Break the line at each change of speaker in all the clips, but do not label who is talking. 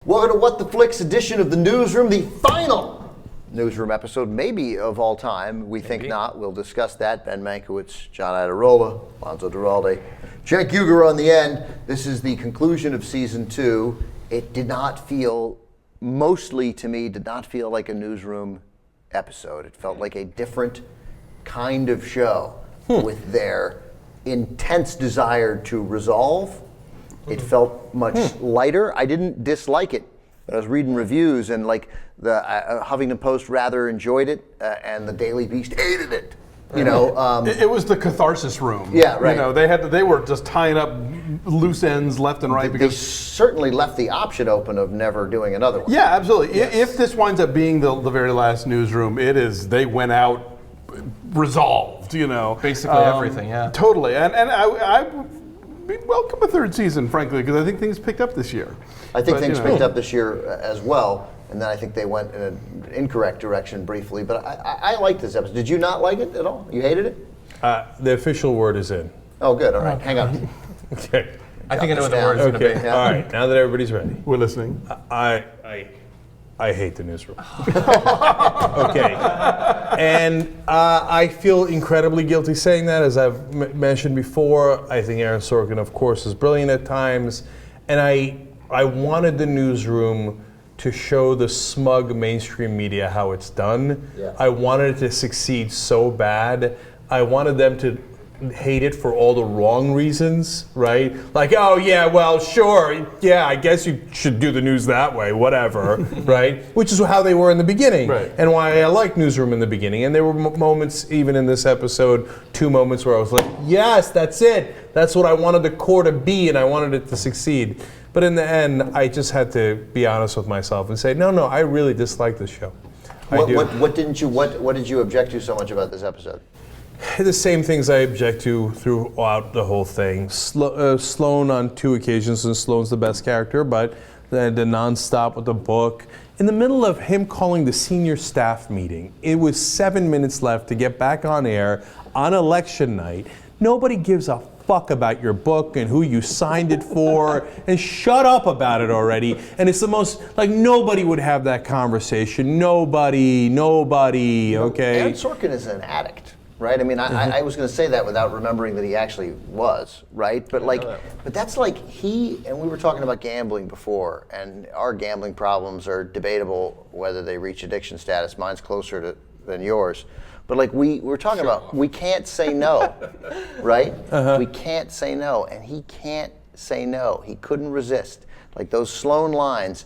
Welcome to What the Flicks edition of the Newsroom, the final Newsroom episode, maybe of all time. We think not. We'll discuss that. Ben Mankiewicz, John Iadarola, Alonso Duralde, Cenk Uygur on the end. This is the conclusion of season 2. It did not feel, mostly to me, did not feel like a Newsroom episode. It felt like a different kind of show with their intense desire to resolve. It felt much lighter. I didn't dislike it. I was reading reviews, and like the Huffington Post rather enjoyed it, and the Daily Beast hated it. You know,
it was the catharsis room.
Yeah, right.
You know, they were just tying up loose ends left and right
they certainly left the option open of never doing another one.
Yeah, absolutely.
Yes.
If this winds up being the very last Newsroom, it is. They went out resolved. You know,
basically everything. Yeah,
totally. And I welcome a third season, frankly, because I think things picked up this year.
I think things picked up this year as well, and then I think they went in an incorrect direction briefly. But I liked this episode. Did you not like it at all? You hated it?
The official word is in.
Oh, good. All right. Hang on.
Okay.
I think I know what the word is going to be.
Yeah.
All right. Now that everybody's ready,
We're listening.
I hate the Newsroom. Okay. And I feel incredibly guilty saying that, as I've mentioned before. I think Aaron Sorkin, of course, is brilliant at times. And I wanted the Newsroom to show the smug mainstream media how it's done.
Yeah.
I wanted it to succeed so bad. I wanted them to hate it for all the wrong reasons, right? Like, oh yeah, well, sure, yeah, I guess you should do the news that way, whatever, right? Which is how they were in the beginning,
right.
And why I liked Newsroom in the beginning. And there were moments, even in this episode, 2 moments where I was like, yes, that's it. That's what I wanted the core to be, and I wanted it to succeed. But in the end, I just had to be honest with myself and say, no, I really dislike this show.
What did you object to so much about this episode?
The same things I object to throughout the whole thing. Sloane on 2 occasions, and Sloane's the best character, but the nonstop with the book. In the middle of him calling the senior staff meeting, it was 7 minutes left to get back on air on election night. Nobody gives a fuck about your book and who you signed it for, and shut up about it already. And it's the most, like, nobody would have that conversation. Nobody, okay?
Aaron Sorkin is an addict. Right? I mean, I was going to say that without remembering that he actually was, right? But but that's like and we were talking about gambling before, and our gambling problems are debatable whether they reach addiction status. Mine's closer than yours. But like we're talking about, we can't say no, right? We can't say no, and he can't say no. He couldn't resist. Like those Sloane lines,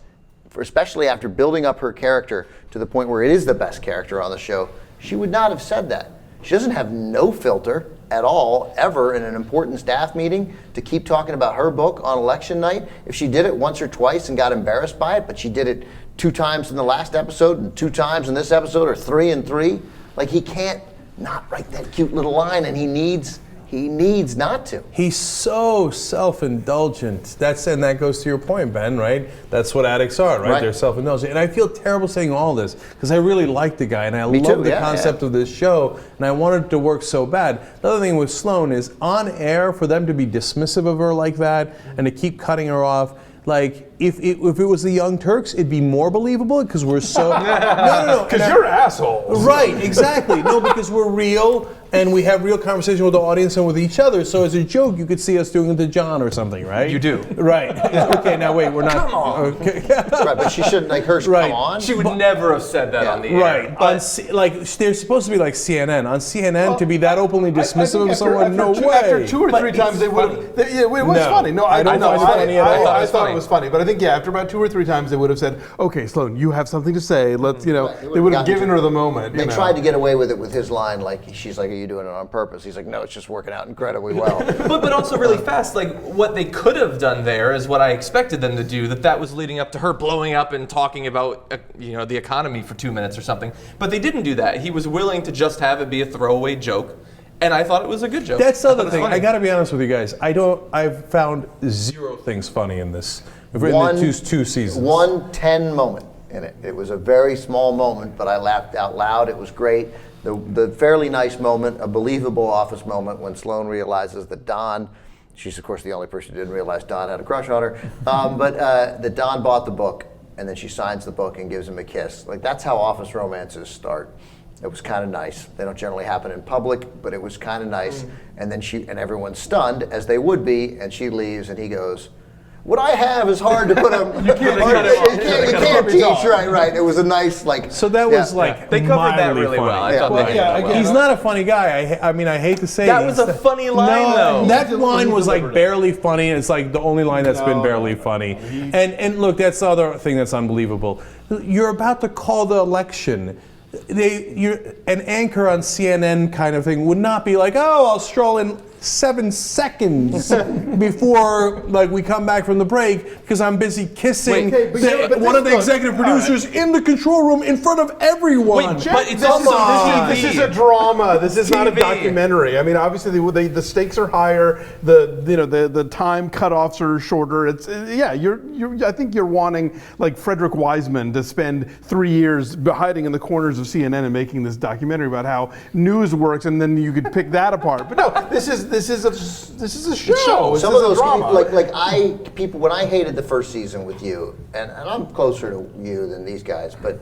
especially after building up her character to the point where it is the best character on the show, she would not have said that. She doesn't have no filter at all, ever, in an important staff meeting to keep talking about her book on election night. If she did it once or twice and got embarrassed by it, but she did it 2 times in the last episode and 2 times in this episode, or 3 and 3, like he can't not write that cute little line, and he needs not to.
He's so self-indulgent. And that goes to your point, Ben, right? That's what addicts are, right? They're self-indulgent. And I feel terrible saying all this because I really like the guy and I love the concept of this show, and I wanted it to work so bad. The other thing with Sloane is on air, for them to be dismissive of her like that and to keep cutting her off. Like, if it was the Young Turks, it'd be more believable because we're so... No.
Because you're assholes.
Right, exactly. No, because we're real and we have real conversation with the audience and with each other. So as a joke, you could see us doing it to John or something, right?
You do.
Right. Okay, now wait, we're not...
Come on.
Okay.
Right, but she shouldn't, like, come on.
She would never have said that on the air.
Right. Like, they're supposed to be like CNN. On CNN, to be that openly dismissive of someone, no way.
After 2 or 3 times, they would have... It was funny. No, I thought it was funny. But I think, after about 2 or 3 times, they would have said, okay, Sloane, you have something to say. Let's, they would have given her the moment.
They tried to get away with it with his line, like, she's like, are you doing it on purpose? He's like, no, it's just working out incredibly well.
but also really fast, like, what they could have done there is what I expected them to do, that was leading up to her blowing up and talking about, the economy for 2 minutes or something. But they didn't do that. He was willing to just have it be a throwaway joke. And I thought it was a good joke.
That's the other thing. I got to be honest with you guys. I've found 0 things funny in this. I've written 2 seasons.
One 10 moment in it. It was a very small moment, but I laughed out loud. It was great. The fairly nice moment, a believable office moment when Sloane realizes that Don, she's of course the only person who didn't realize Don had a crush on her, but that Don bought the book and then she signs the book and gives him a kiss. Like, that's how office romances start. It was kind of nice. They don't generally happen in public, but it was kind of nice. And then everyone's stunned, as they would be, and she leaves, and he goes, "What I have is hard to put on. You can't teach, right? It was a nice, like.
So that was like
they covered that really
funny.
well. I thought they did that well.
He's not a funny guy. I mean, I hate to say
that was a funny line, though.
That line was like barely funny. It's like the only line that's been barely funny. And look, that's the other thing that's unbelievable. You're about to call the election. An anchor on CNN kind of thing would not be like, "Oh, I'll stroll in 7 seconds before like we come back from the break because I'm busy kissing one of the executive producers in the control room in front of everyone."
But it's also
this is a drama. This is not a documentary. I mean, obviously the stakes are higher. The time cutoffs are shorter. I think you're wanting like Frederick Wiseman to spend 3 years hiding in the corners of CNN and making this documentary about how news works, and then you could pick that apart. But no, this is a show.
Some of those drama. When I hated the first season with you, and I'm closer to you than these guys, but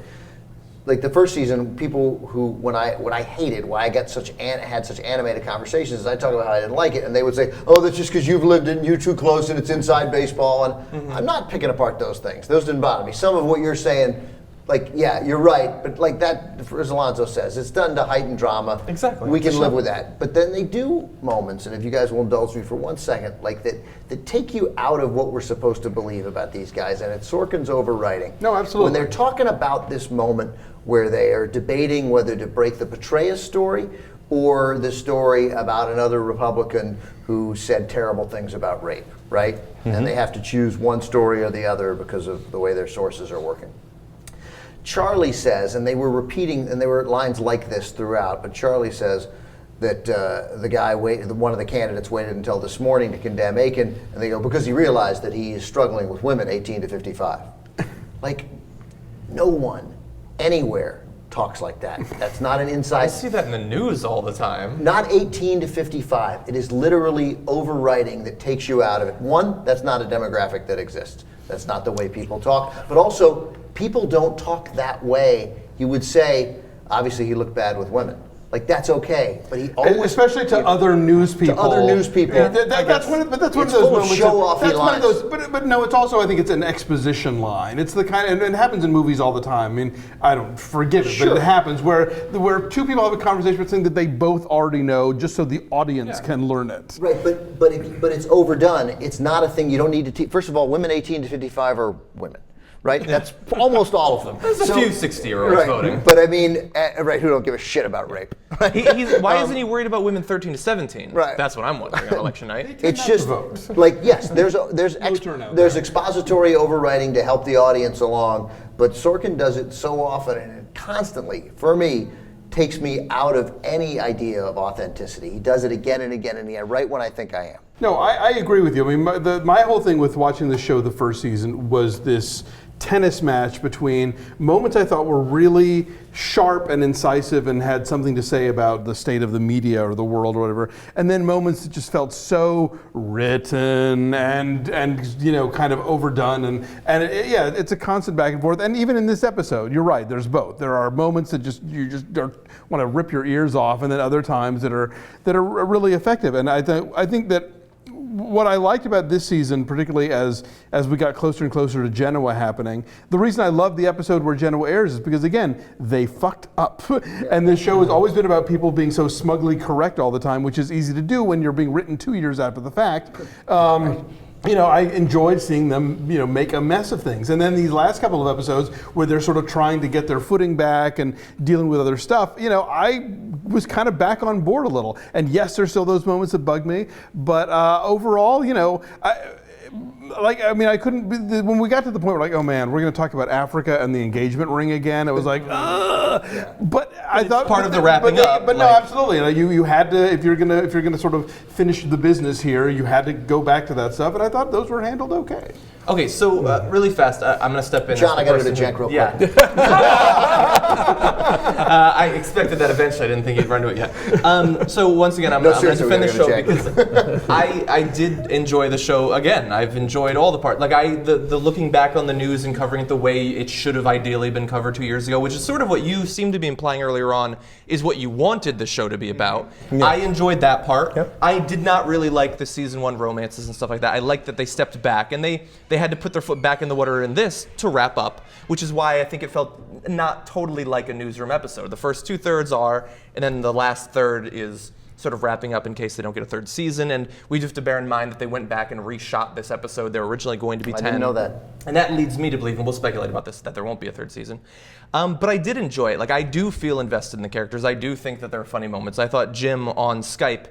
like the first season, people who when I hated why I got had such animated conversations, I talk about how I didn't like it, and they would say, "Oh, that's just because you've lived it and you're too close and it's inside baseball." And I'm not picking apart those things. Those didn't bother me. Some of what you're saying. Like, yeah, you're right, but like that, as Alonso says, it's done to heighten drama.
Exactly.
We can live with that. But then they do moments, and if you guys will indulge me for 1 second, like that take you out of what we're supposed to believe about these guys, and it's Sorkin's overwriting.
No, absolutely.
When they're talking about this moment where they are debating whether to break the Petraeus story or the story about another Republican who said terrible things about rape, right? And they have to choose one story or the other because of the way their sources are working. Charlie says, and they were repeating, and there were lines like this throughout, but Charlie says that one of the candidates waited until this morning to condemn Aiken, and they go, because he realized that he is struggling with women 18 to 55. Like, no one, anywhere, talks like that. That's not an inside.
I see that in the news all the time.
Not 18 to 55. It is literally overwriting that takes you out of it. One, that's not a demographic that exists. That's not the way people talk. But also, people don't talk that way. You would say, obviously he looked bad with women. Like, that's okay, but he always...
Especially to other news people.
To other news people.
Yeah, that's one of those moments.
Show-offy lines.
But no, it's also, I think it's an exposition line. It's the kind, and it happens in movies all the time. I mean, I don't forgive it, but it happens where two people have a conversation about something that they both already know, just so the audience can learn it.
Right, but it's overdone. It's not a thing you don't need to teach. First of all, women 18 to 55 are women. Right? That's almost all of them.
There's a few 60-year-olds voting.
But I mean, who don't give a shit about rape.
Why isn't he worried about women 13 to 17?
Right.
That's what I'm wondering on election night.
It's just, like, yes, there's expository overwriting to help the audience along, but Sorkin does it so often and it constantly, for me, takes me out of any idea of authenticity. He does it again and again and again, right when I think I am.
No, I agree with you. I mean, my whole thing with watching the show the first season was this tennis match between moments I thought were really sharp and incisive and had something to say about the state of the media or the world or whatever, and then moments that just felt so written and kind of overdone it's a constant back and forth. And even in this episode, you're right, there's both. There are moments that you just want to rip your ears off, and then other times that are really effective. And I think that what I liked about this season, particularly as we got closer and closer to Genoa happening, the reason I love the episode where Genoa airs is because, again, they fucked up. And this show has always been about people being so smugly correct all the time, which is easy to do when you're being written 2 years after the fact. I enjoyed seeing them, make a mess of things. And then these last couple of episodes where they're sort of trying to get their footing back and dealing with other stuff, I was kind of back on board a little. And yes, there's still those moments that bug me, but overall, I couldn't. When we got to the point where oh man, we're going to talk about Africa and the engagement ring again, it was like, But I thought
part of the wrapping up.
But no, absolutely. You had to, if you're gonna sort of finish the business here, you had to go back to that stuff, and I thought those were handled okay.
Okay, so really fast, I'm going to step in.
John, I got to go to Cenk real quick.
I expected that eventually. I didn't think he'd run to it yet. So once again, I'm going to defend the show because I did enjoy the show. Again, I've enjoyed all the parts. Like the looking back on the news and covering it the way it should have ideally been covered 2 years ago, which is sort of what you seemed to be implying earlier on, is what you wanted the show to be about. Yeah. I enjoyed that part. Yep. I did not really like the season 1 romances and stuff like that. I liked that they stepped back and they had to put their foot back in the water in this to wrap up, which is why I think it felt not totally like a Newsroom episode. The first 2/3 are, and then the last third is sort of wrapping up in case they don't get a 3rd season. And we just have to bear in mind that they went back and reshot this episode. They were originally going to be 10.
I didn't know that.
And that leads me to believe, and we'll speculate about this, that there won't be a 3rd season. But I did enjoy it. Like, I do feel invested in the characters. I do think that there are funny moments. I thought Jim on Skype,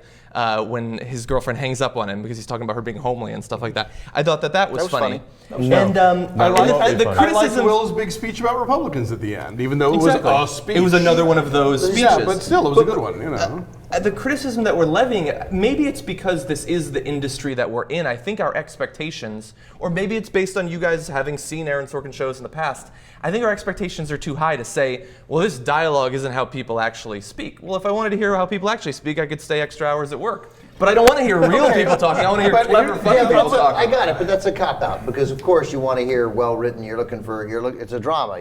when his girlfriend hangs up on him because he's talking about her being homely and stuff like that, I thought that was funny. And
I liked Will's big speech about Republicans at the end, even though it was a speech.
It was another one of those speeches.
Yeah, but still, it was a good one, you know.
The criticism that we're levying, maybe it's because this is the industry that we're in. I think our expectations, or maybe it's based on you guys having seen Aaron Sorkin shows in the past, I think our expectations are too high to say, well, this dialogue isn't how people actually speak. Well, if I wanted to hear how people actually speak, I could stay extra hours at work. But I don't want to hear real people talking. I want to hear clever, funny people talking.
I got it, but that's a cop-out because, of course, you want to hear well-written. It's a drama.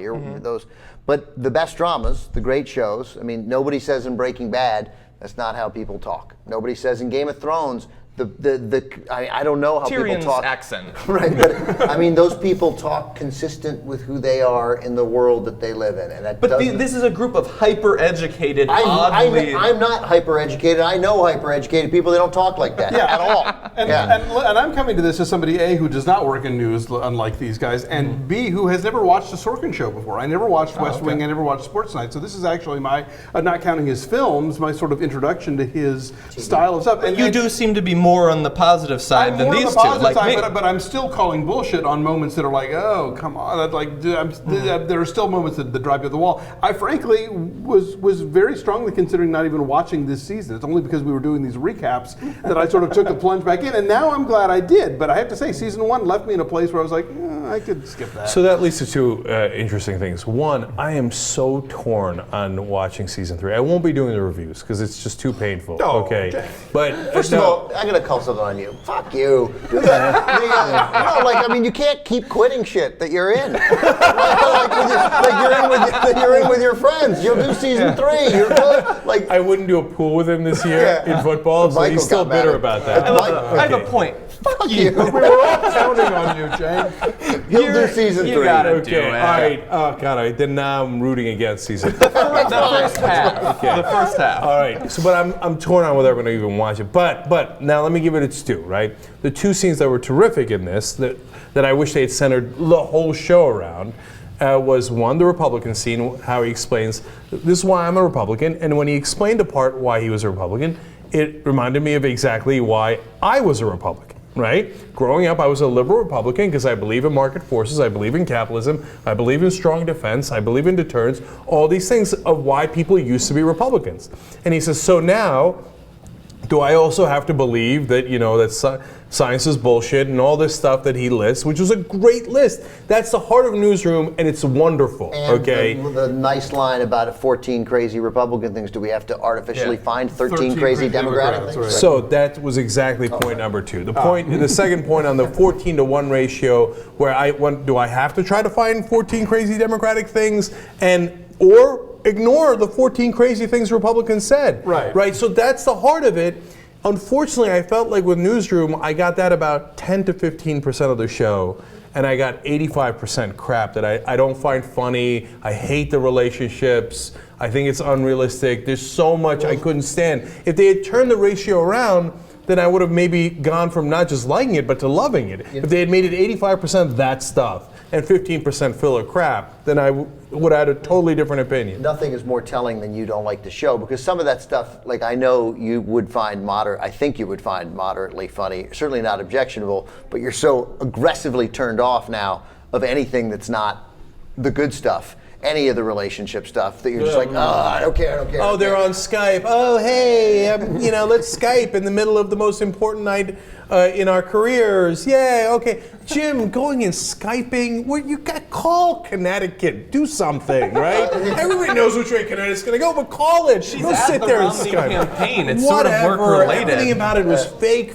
But the best dramas, the great shows. I mean, nobody says in Breaking Bad that's not how people talk. Nobody says in Game of Thrones. I don't know how
Tyrion's
people talk.
accent.
Right, but I mean, those people talk consistent with who they are in the world that they live in, and that.
But this is a group of hyper-educated, oddly.
I'm not hyper-educated. I know hyper-educated people. They don't talk like that at all.
And I'm coming to this as somebody A, who does not work in news, unlike these guys, and B, who has never watched a Sorkin show before. I never watched West Wing. I never watched Sports Night. So this is actually my, not counting his films, my sort of introduction to his style of stuff. And
you do seem to be more on the positive side than these two, like me.
But I'm still calling bullshit on moments that are like, oh, come on. There are still moments that drive you to the wall. I frankly was very strongly considering not even watching this season. It's only because we were doing these recaps that I sort of took the plunge back in, and now I'm glad I did. But I have to say, season 1 left me in a place where I was like, I could skip that.
So that leads to 2 interesting things. One, I am so torn on watching season 3. I won't be doing the reviews because it's just too painful.
Oh,
okay. But
first of all, I'm gonna call something on you. Fuck you. Do that. You can't keep quitting shit that you're in. You're in with your friends. You'll do season 3. You're good.
I wouldn't do a pool with him this year in football, so he's still bitter about that.
I have a point. Fuck you.
We were all counting on you, Cenk.
He'll do season 3.
You gotta do it.
All right. Oh, God. Then now I'm rooting against season 3.
The first half. Okay. The first half.
All right. So, but I'm torn on whether I'm going to even watch it. But now let me give it its due, right? The 2 scenes that were terrific in this that I wish they had centered the whole show around was one, the Republican scene, how he explains, this is why I'm a Republican. And when he explained apart why he was a Republican, it reminded me of exactly why I was a Republican. Right? Growing up, I was a liberal Republican because I believe in market forces, I believe in capitalism, I believe in strong defense, I believe in deterrence, all these things of why people used to be Republicans. And he says, so now, do I also have to believe that, that science is bullshit and all this stuff that he lists, which was a great list. That's the heart of Newsroom, and it's wonderful.
And
okay.
The nice line about 14 crazy Republican things. Do we have to artificially find 13 crazy Democratic things?
Right.
So that was exactly point number 2. The second point on the 14-to-1 ratio, where do I have to try to find 14 crazy Democratic things or ignore the 14 crazy things Republicans said? Right. So that's the heart of it. Unfortunately, I felt like with Newsroom, I got that about 10 to 15% of the show, and I got 85% crap that I don't find funny. I hate the relationships. I think it's unrealistic. There's so much I couldn't stand. If they had turned the ratio around, then I would have maybe gone from not just liking it, but to loving it. If they had made it 85% that stuff and 15% filler crap, then I would have had a totally different opinion.
Nothing is more telling than you don't like the show, because some of that stuff, I know you would find I think you would find moderately funny, certainly not objectionable, but you're so aggressively turned off now of anything that's not the good stuff. any of the relationship stuff that you're just like, I don't care.
Oh, they're on Skype. Oh, hey, let's Skype in the middle of the most important night in our careers. Yeah, okay. Jim, going and Skyping, you got call Connecticut. Do something, right? Everybody knows which way Connecticut's going to go, but call it.
She's
Don't
at
sit
the
there and
Romney
Skype.
campaign. It's
Whatever.
sort of work-related.
Everything about it was fake.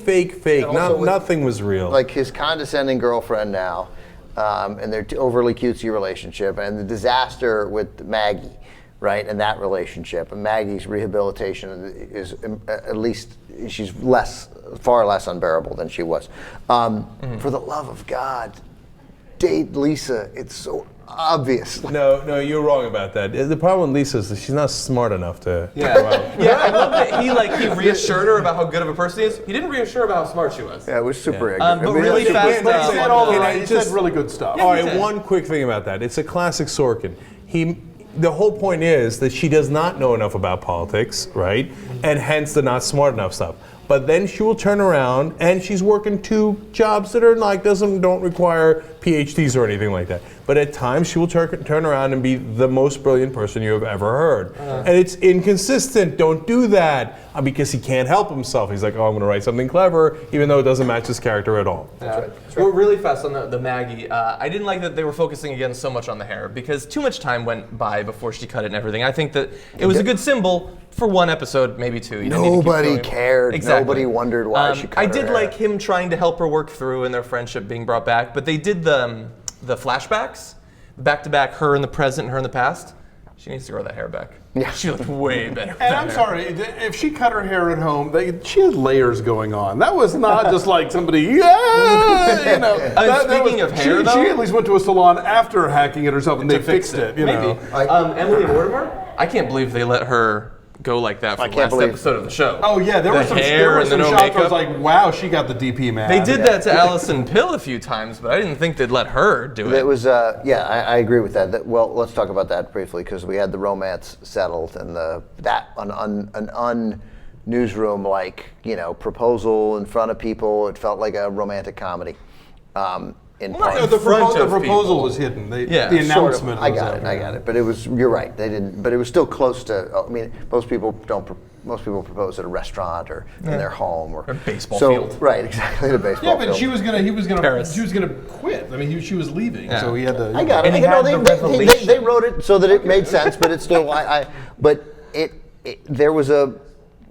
Also,
Nothing was real.
Like his condescending girlfriend now, and their overly cutesy relationship, and the disaster with Maggie, right, and that relationship. And Maggie's rehabilitation is at least she's far less unbearable than she was. For the love of God, date Lisa. It's so obvious.
No, you're wrong about that. The problem with Lisa is that she's not smart enough to.
Yeah, I love that he reassured her about how good of a person he is. He didn't reassure her about how smart she was.
Yeah, it was super ignorant.
But really fast.
He said all the
Can I
right. He
just-
said really good stuff.
All
he
right,
did.
one quick thing about that. It's a classic Sorkin. The whole point is that she does not know enough about politics, right? And hence the not smart enough stuff. But then she will turn around and she's working 2 jobs that are don't require PhDs or anything like that. But at times she will turn around and be the most brilliant person you have ever heard. And it's inconsistent. Don't do that. Because he can't help himself. He's like, I'm going to write something clever, even though it doesn't match his character at all.
That's right. Well, really fast on the Maggie. I didn't like that they were focusing again so much on the hair because too much time went by before she cut it and everything. I think that it was a good symbol for 1 episode, maybe 2. You didn't need to keep
Nobody
going.
cared.
Exactly.
Nobody wondered why she cut
I
her
did
hair.
like him trying to help her work through and their friendship being brought back, but they did the flashbacks, back-to-back, her in the present and her in the past. She needs to grow that hair back.
Yeah.
She looked way better. with
And
that
I'm
hair.
sorry, if she cut her hair at home, she had layers going on. That was not just like somebody,
Speaking of hair,
she
though-
at least went to a salon after hacking it or something. They fixed it, you
Maybe.
know.
Emily Mortimer, I can't believe they let her go like that for the
can't
last
believe-
episode of the show.
Oh yeah, there
The
were some,
hair and the no
shots where I
makeup.
was like, wow, she got the DP man.
They did that to Alison Pill a few times, but I didn't think they'd let her do it.
It was, I agree with that. Well, let's talk about that briefly because we had the romance settled and an newsroom like proposal in front of people. It felt like a romantic comedy. In part.
No, the
front of
proposal
people.
was hidden.
Yeah,
the
sort of.
announcement.
I
was
got
out
it.
there.
I got it. But it was. You're right. They didn't. But it was still close to. I mean, most people don't. Most people propose at a restaurant or in their home or
a baseball
so,
field.
Right. Exactly. The baseball
Yeah, but
field.
he was gonna
Paris.
she was gonna quit. I mean, she was leaving,
Yeah.
so he had to.
I got it.
And he
You know,
had the
they
revelation.
wrote it so that it made sense, but it's still. But there was a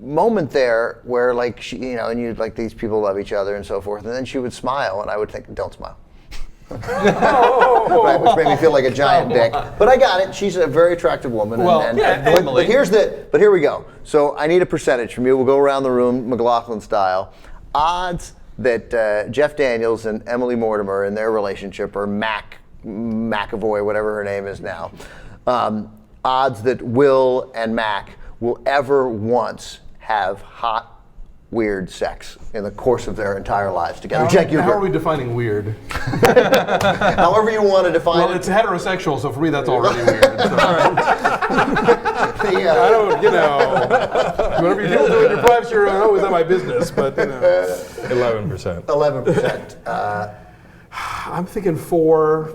moment there where like she, and you like these people love each other and so forth, and then she would smile, and I would think, don't smile. Right, which made me feel like a giant dick. But I got it. She's a very attractive woman.
Well,
normally.
But here we go. So I need a percentage from you. We'll go around the room, McLaughlin style. Odds that Jeff Daniels and Emily Mortimer in their relationship, or McAvoy, whatever her name is now, odds that Will and Mac will ever once have hot, weird sex in the course of their entire lives together. Jack, you're
How are
good.
we defining weird?
However you want to define
Well,
it.
it's heterosexual, so for me that's already weird. So.
The,
I don't, whatever you do in your privacy, you're always not my business. But
11%.
11%.
I'm thinking 4.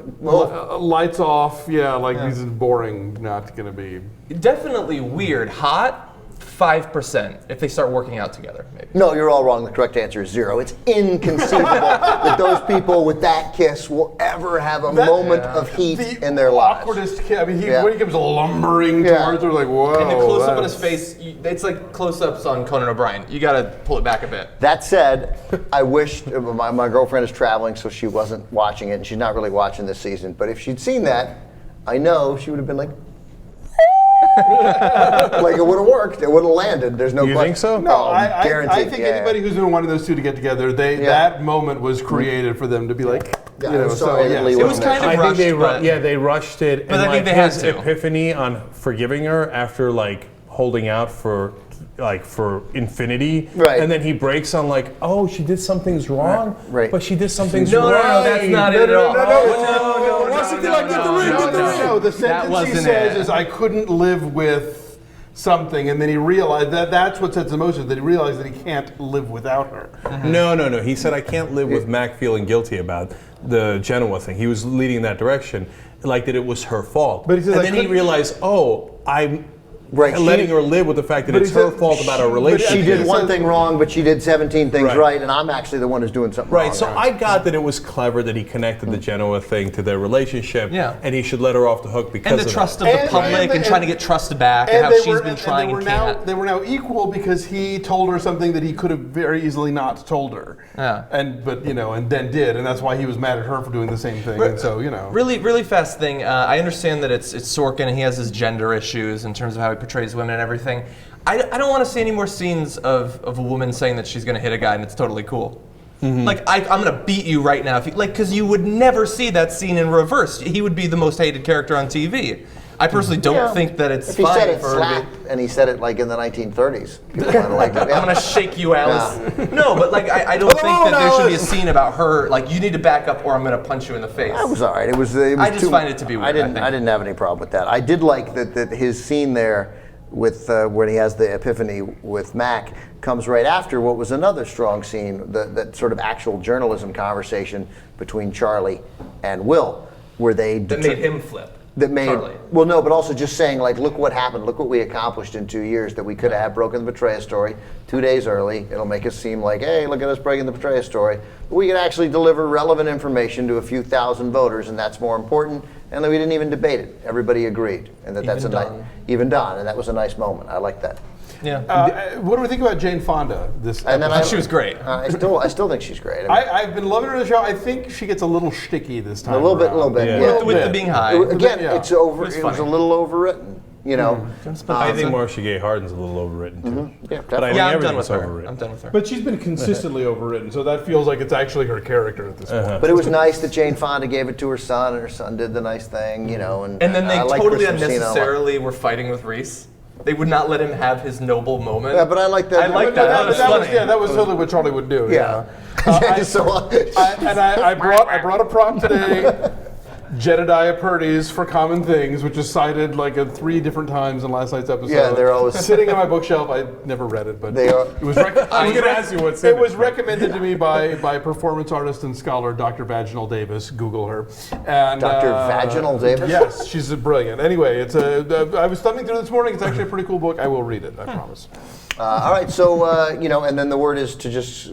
Lights off. Yeah, like this is boring. Not gonna be.
Definitely weird. Hot, 5%. If they start working out together, maybe.
No, you're all wrong. The correct answer is 0. It's inconceivable that those people with that kiss will ever have a moment of heat in their lives.
Awkwardest kid. I mean,
Yeah.
when he comes lumbering
Yeah.
towards her, like whoa.
And the close-up on his
that's-
face, it's like close-ups on Conan O'Brien. You gotta pull it back a bit.
That said, I wish my girlfriend is traveling, so she wasn't watching it, and she's not really watching this season. But if she'd seen that, I know she would have been like, like it would have worked. It would have landed. There's no
You
question.
think so?
No, I
guaranteed.
think
Yeah.
anybody who's been wanting those two to get together, that moment was created for them to be like,
Yeah, I'm
so
sorry that
yeah.
Lee
It was
wasn't
kind
there.
of
I think
rushed, but-
they rushed it.
But
and
I think
like
they had
his
to.
epiphany on forgiving her after like holding out for infinity,
Right.
and then he breaks on like, oh, she did some things wrong,
Right.
but she did some things
No, no,
right.
no, that's not it at all.
No,
What's the thing like, get the ring, get the ring?
No, the
That
sentence he
wasn't
says
it.
is, I couldn't live with something, and then he realized that's what sets emotions, that he realized that he can't live without her.
No. He said, I can't live with Mac feeling guilty about the Genoa thing. He was leading in that direction. like that it was her fault.
But he says,
and
I
then he
couldn't-
realized, oh, I'm
Right,
letting
she-
her live with the fact that
But
it's
he
her
said
fault about our
she- but
relationship.
She did
He
one
says-
thing wrong, but she did 17 things
Right.
right, and I'm actually the one who's doing something wrong.
Right, so I got that it was clever that he connected the Genoa thing to their relationship,
Yeah.
and he should let her off the hook because
And the
of
trust
that.
of the public and trying to get trust back and how she's been trying and can't.
They were now equal because he told her something that he could have very easily not told her.
Yeah.
But and then did, and that's why he was mad at her for doing the same thing. And so
Really, really fast thing. I understand that it's Sorkin and he has his gender issues in terms of how he portrays women and everything. I don't want to see any more scenes of a woman saying that she's going to hit a guy and it's totally cool. Like, I'm going to beat you right now. Because you would never see that scene in reverse. He would be the most hated character on TV. I personally don't think that it's
If he
fine
said it
for her
slap,
to be.
and he said it like in the 1930s, people kind of like it.
I'm gonna shake you, Alice. No, but like I don't think that there should be a scene about her. Like you need to back up, or I'm gonna punch you in the face.
That was all right. It was
I just find it to be weird, I think.
I didn't have any problem with that. I did like that his scene there with when he has the epiphany with Mac comes right after what was another strong scene, that sort of actual journalism conversation between Charlie and Will, where they
that made him flip.
That made
Charlie.
well, no, but also just saying like, look what happened, look what we accomplished in 2 years. That we could have broken the Betrayal story 2 days early. It'll make us seem like, hey, look at us breaking the Betrayal story. But we can actually deliver relevant information to a few thousand voters, and that's more important. And then we didn't even debate it. Everybody agreed, and that's a nice, even Don, and that was a nice moment. I like that.
Yeah.
what do we think about Jane Fonda?
And then
She was great.
I still think she's great. I mean,
I've been loving her in the show. I think she gets a little shticky this time.
a little bit.
Yeah.
Yeah.
With the being high.
Again,
Yeah.
it's over.
It was
It was a
funny.
little overwritten.
I think Marcia Gay Harden's a little overwritten too.
Yeah,
But I think
Yeah, I'm done with
everything's
her.
overwritten.
I'm done with her.
But she's been consistently overwritten, so that feels like it's actually her character at this point.
But it was nice that Jane Fonda gave it to her son, and her son did the nice thing, And
And then they
I like
totally
Chris Messina a lot.
unnecessarily were fighting with Reese. They would not let him have his noble moment.
Yeah, but I like that.
I like that. That was funny.
that was totally what Charlie would do.
Yeah. So,
I brought a prop today. Jedediah Purdy's For Common Things, which is cited like 3 different times in last night's episode.
Yeah, they're always-
sitting on my bookshelf. I never read it, but
They are-
it was.
I was going to ask you what's in
It was recommended to me by performance artist and scholar Dr. Vaginal Davis. Google her. And,
Dr. Vaginal Davis?
Yes, she's brilliant. Anyway, I was thumbing through this morning. It's actually a pretty cool book. I will read it. I promise.
all right, so, and then the word is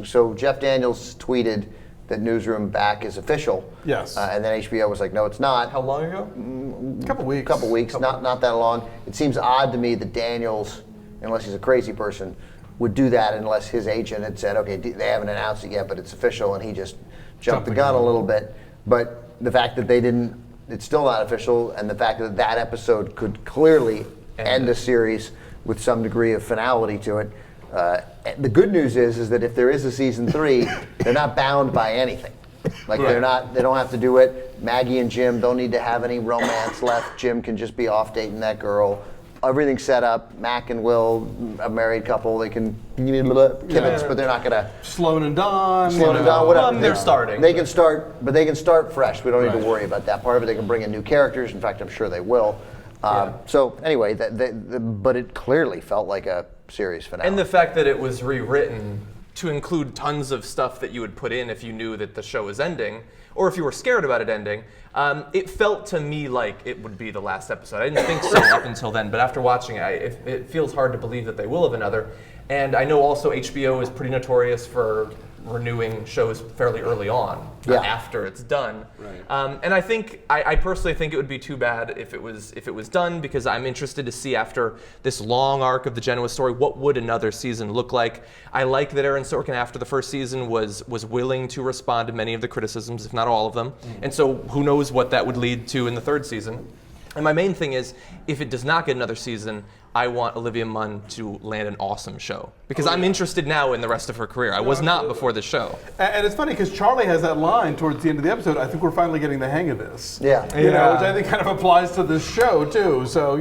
so Jeff Daniels tweeted that Newsroom back is official.
Yes.
And then HBO was like, no, it's not.
How long ago?
A couple weeks.
Couple weeks, not that long. It seems odd to me that Daniels, unless he's a crazy person, would do that unless his agent had said, okay, they haven't announced it yet, but it's official, and he just jumped the gun a little bit. But the fact that they didn't, it's still not official, and the fact that that episode could clearly end a series with some degree of finality to it. The good news is that if there is a season 3, they're not bound by anything. Like they don't have to do it. Maggie and Jim don't need to have any romance left. Jim can just be off dating that girl. Everything's set up. Mac and Will, a married couple, they can kibitz, but they're not gonna
Sloan and Don.
slow it down. Whatever.
They're starting.
They can start, but they can start fresh. We don't need to worry about that part of it. They can bring in new characters. In fact, I'm sure they will. So anyway, but it clearly felt like a series finale.
And the fact that it was rewritten to include tons of stuff that you would put in if you knew that the show was ending, or if you were scared about it ending, it felt to me like it would be the last episode. I didn't think so up until then, but after watching it, it feels hard to believe that they will have another. And I know also HBO is pretty notorious for renewing shows fairly early on, after it's done. Right. And I personally think it would be too bad if it was done, because I'm interested to see after this long arc of the Genoa story, what would another season look like. I like that Aaron Sorkin after the first season was willing to respond to many of the criticisms, if not all of them. And so who knows what that would lead to in the third season. And my main thing is, if it does not get another season, I want Olivia Munn to land an awesome show. Because I'm interested now in the rest of her career. I was not before the show.
And it's funny because Charlie has that line towards the end of the episode, I think we're finally getting the hang of this.
Yeah.
You know, which I think kind of applies to this show too. So,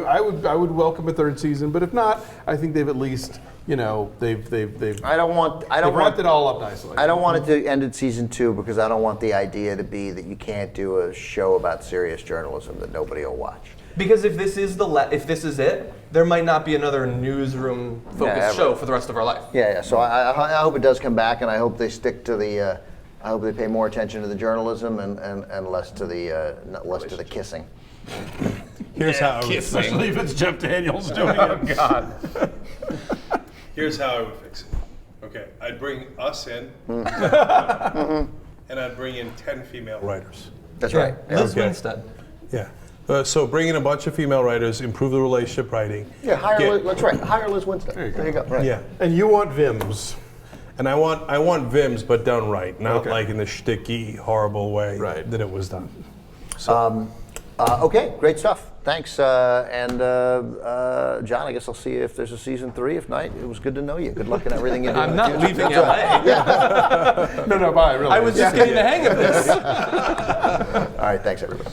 I would welcome a third season, but if not, I think they've at least, they've
I don't want
wrapped it all up nicely.
I don't want it to end at season 2 because I don't want the idea to be that you can't do a show about serious journalism that nobody will watch.
Because if this is if this is it, there might not be another newsroom focused show for the rest of our life.
Yeah. So I hope it does come back, and I hope they stick to the I hope they pay more attention to the journalism and less to the kissing.
Here's how I would,
Especially if it's Jeff Daniels doing it.
God.
Here's how I would fix it. Okay, I'd bring us in, and I'd bring in 10 female writers.
That's right. Yeah.
Liz
Okay.
Winstead.
Yeah. So bring in a bunch of female writers, improve the relationship writing.
Yeah, hire
Get-
Liz, that's right. Hire Liz Winstead. There you go. Right.
Yeah.
And you want Vims.
And I want Vims, but done right, not
Okay.
like in the shticky, horrible way
Right.
that it was done.
Okay, great stuff. Thanks. And John, I guess I'll see you if there's a season 3. If not, it was good to know you. Good luck in everything you do.
I'm
in the
not
future.
leaving LA.
No, bye, really.
I was just getting the hang of this.
All right, thanks everybody.